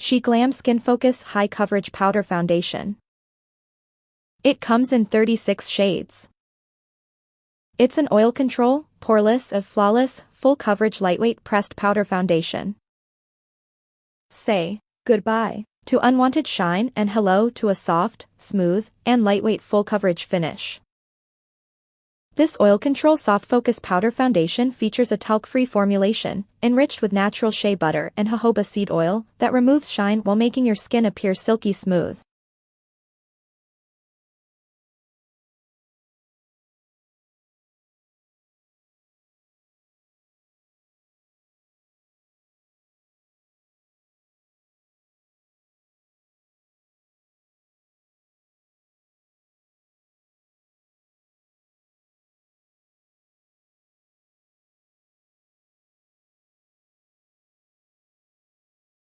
Sheglam Skin Focus High Coverage Powder Foundation. It comes in 36 shades. It's an oil control, poreless, flawless, full coverage lightweight pressed powder foundation. Say goodbye to unwanted shine and hello to a soft, smooth, and lightweight full coverage finish. This oil control soft focus powder foundation features a talc-free formulation, enriched with natural shea butter and jojoba seed oil, that removes shine while making your skin appear silky smooth.